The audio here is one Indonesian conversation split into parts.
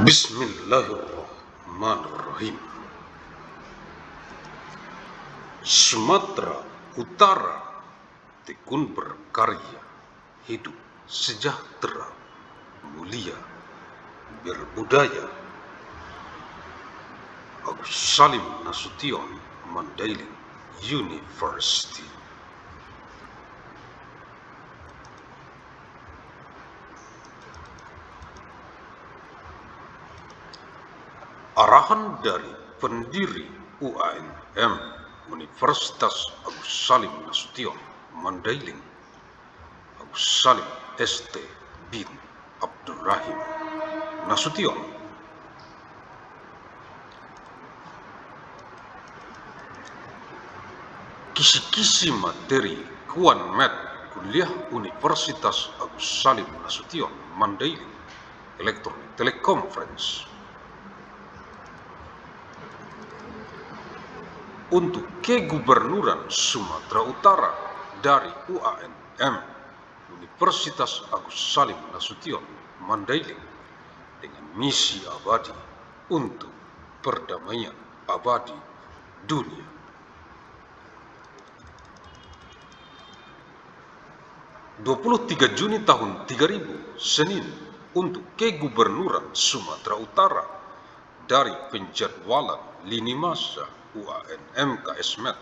Bismillahirrahmanirrahim. Sumatera Utara tekun berkarya, hidup sejahtera, mulia, berbudaya. Agus Salim Nasution, Mandailing University. Arahan dari pendiri UANM Universitas Agus Salim Nasution, Mandailing, Agus Salim ST bin Abdurrahim Nasution. Kisi-kisi materi Kuan Met Kuliah Universitas Agus Salim Nasution, Mandailing, Electronic Teleconference. Untuk Kegubernuran Sumatera Utara dari UANM Universitas Agus Salim Nasution, Mandailing, dengan misi abadi untuk perdamaian abadi dunia. Juni tahun 3000 Senin, untuk Kegubernuran Sumatera Utara dari penjadwalan lini masa UANM KSmet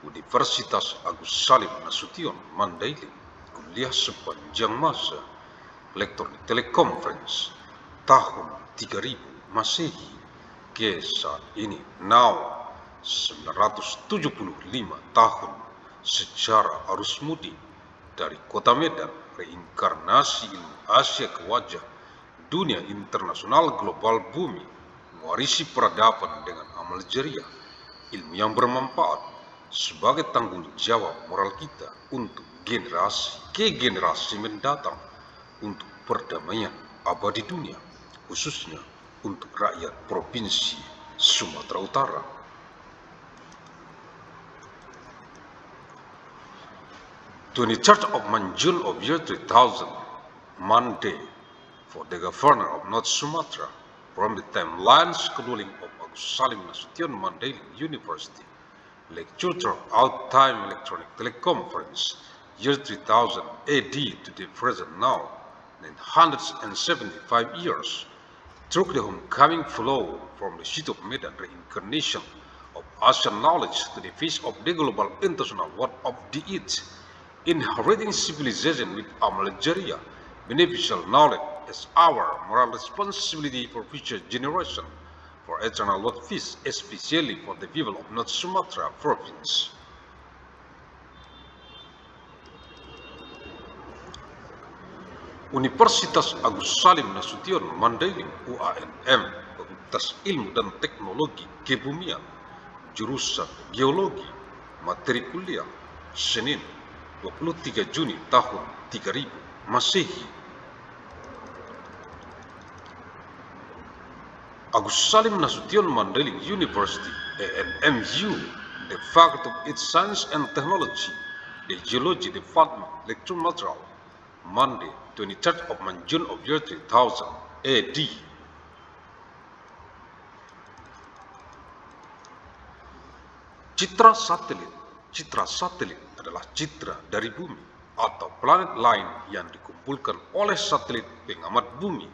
Universitas Agus Salim Nasution, Mandailing, kuliah sepanjang masa Electronic Teleconference tahun 3000 Masehi ke saat ini now 975 tahun secara arus mudik dari Kota Medan, reinkarnasi ilmu Asia ke wajah dunia internasional global bumi, mewarisi peradaban dengan amal jariah, ilmu yang bermanfaat sebagai tanggung jawab moral kita untuk generasi ke generasi mendatang, untuk perdamaian abadi dunia, khususnya untuk rakyat Provinsi Sumatera Utara. 23rd of June of year 3000, Monday, for the Governor of North Sumatra, from the timeline scheduling of Agus Salim Nasution, Mandailing University, lecture out time electronic teleconference, year 3000 AD to the present now, 975 years, through the homecoming flow from the seat of Medan, reincarnation of Asian knowledge to the face of the global international world of the East, inheriting civilization with amal jariah, beneficial knowledge as our moral responsibility for future generation, for eternal world peace, especially for the people of North Sumatra province. Universitas Agus Salim Nasution, Mandailing UANM, Fakultas Ilmu dan Teknologi Kebumian, jurusan Geologi, materi kuliah, Senin 23 Juni tahun 3000 Masehi. Agus Salim Nasution, Mandailing University, ANMU, the Faculty of its Science and Technology, the Geology Department, lecture material, Monday, 23rd of June of year 3000 AD. Citra satelit adalah citra dari bumi atau planet lain yang dikumpulkan oleh satelit pengamat bumi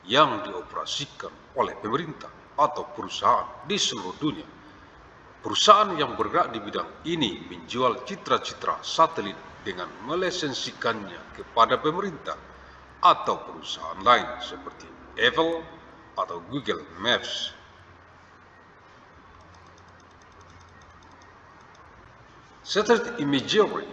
yang dioperasikan oleh pemerintah atau perusahaan di seluruh dunia. Perusahaan yang bergerak di bidang ini menjual citra-citra satelit dengan melisensikannya kepada pemerintah atau perusahaan lain seperti Apple atau Google Maps. Satellite imagery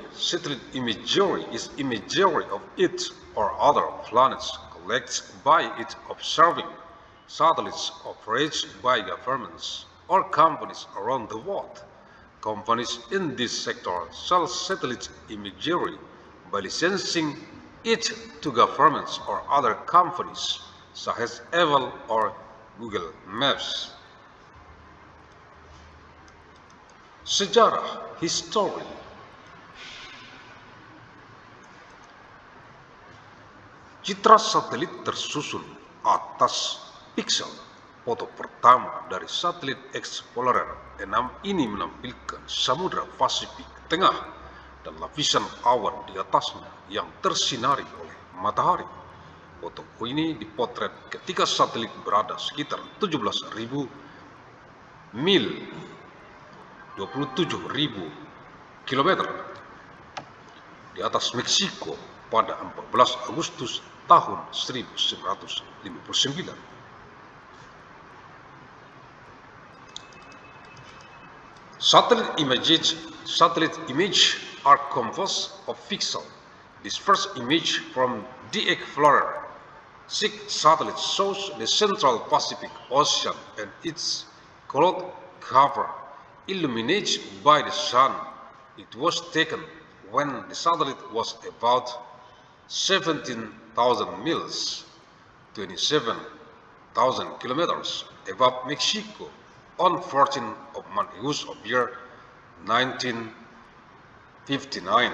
is imagery of it or other planets collected by it observing satellites operated by governments or companies around the world. Companies in this sector sell satellite imagery by licensing it to governments or other companies such as Apple or Google Maps. Sejarah, history. Citra satelit tersusun atas pixel. Foto pertama dari satelit Explorer 6 ini menampilkan Samudra Pasifik Tengah dan lapisan awan di atasnya yang tersinari oleh matahari. Foto ini dipotret ketika satelit berada sekitar 17.000 mil 27.000 kilometer di atas Meksiko pada 14 Agustus tahun 1959. Satellite images are composed of pixels. This first image from the Explorer 6 satellite shows the Central Pacific Ocean and its cloud cover illuminated by the sun. It was taken when the satellite was about 17,000 miles, 27,000 kilometers above Mexico on 14 of August of year 1959.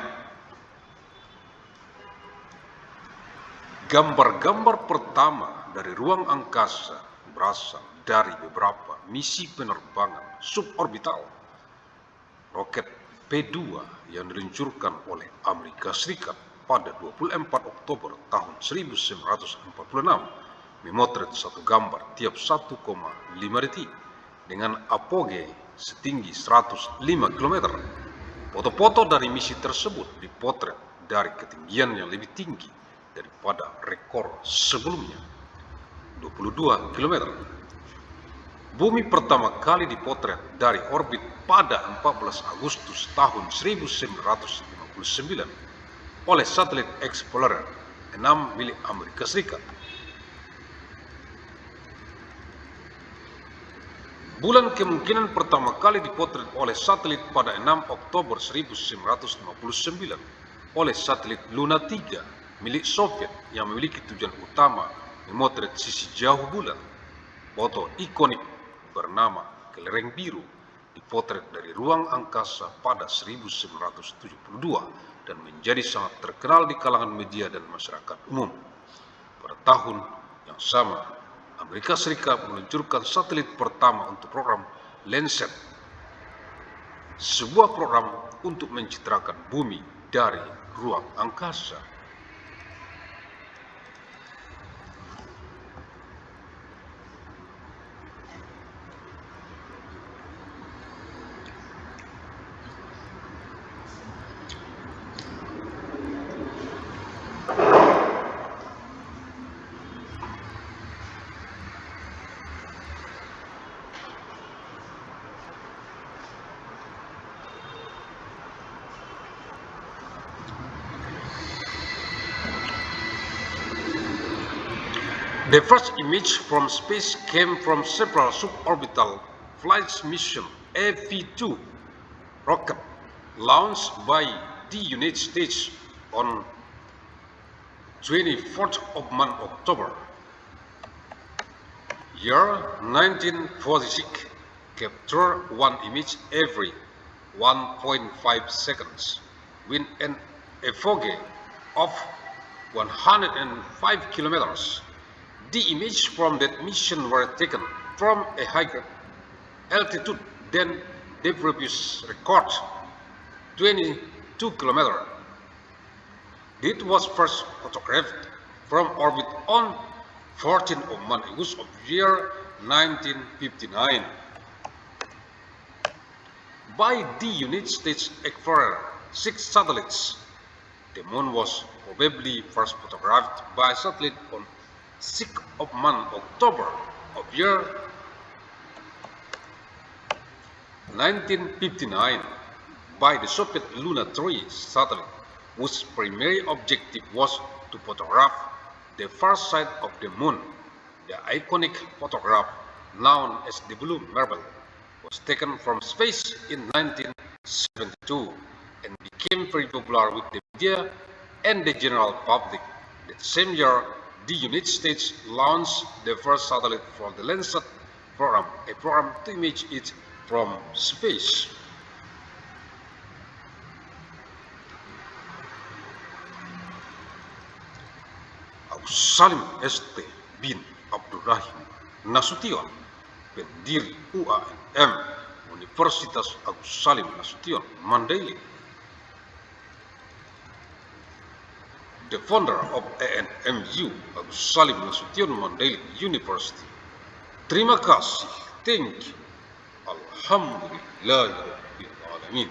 Gambar-gambar pertama dari ruang angkasa berasal dari beberapa misi penerbangan suborbital. Roket P-2 yang diluncurkan oleh Amerika Serikat pada 24 Oktober tahun 1946 memotret satu gambar tiap 1,5 detik dengan apogee setinggi 105 km. Foto-foto dari misi tersebut dipotret dari ketinggian yang lebih tinggi daripada rekor sebelumnya, 22 km. Bumi pertama kali dipotret dari orbit pada 14 Agustus tahun 1959 oleh satelit Explorer 6 milik Amerika Serikat. Bulan kemungkinan pertama kali dipotret oleh satelit pada 6 Oktober 1959 oleh satelit Luna 3 milik Soviet yang memiliki tujuan utama memotret sisi jauh bulan. Foto ikonik bernama kelereng biru dipotret dari ruang angkasa pada 1972 dan menjadi sangat terkenal di kalangan media dan masyarakat umum. Pada tahun yang sama, Amerika Serikat meluncurkan satelit pertama untuk program Landsat, sebuah program untuk mencitrakan bumi dari ruang angkasa. The first image from space came from several suborbital flights mission AV-2 rocket launched by the United States on 24th of October, year 1946, capture one image every 1.5 seconds with an apogee of 105 kilometers. The images from that mission were taken from a higher altitude than the previous record, 22 km. It was first photographed from orbit on 14 of August of year 1959 by the United States Explorer 6 satellites. The moon was probably first photographed by satellite on 6th of October of year 1959 by the Soviet Luna 3 satellite, whose primary objective was to photograph the far side of the moon. The iconic photograph, known as the Blue Marble, was taken from space in 1972 and became very popular with the media and the general public. That same year, the United States launched the first satellite for the Landsat program, a program to image it from space. Abu Salim St. bin Abdurrahim Nasution, pendiri UANM, Universitas Agus Salim Nasution, Mandailing. The founder of ANMU, Agus Salim Nasution Mandailing University. Terima kasih. Thank you. Alhamdulillahirabbil alamin.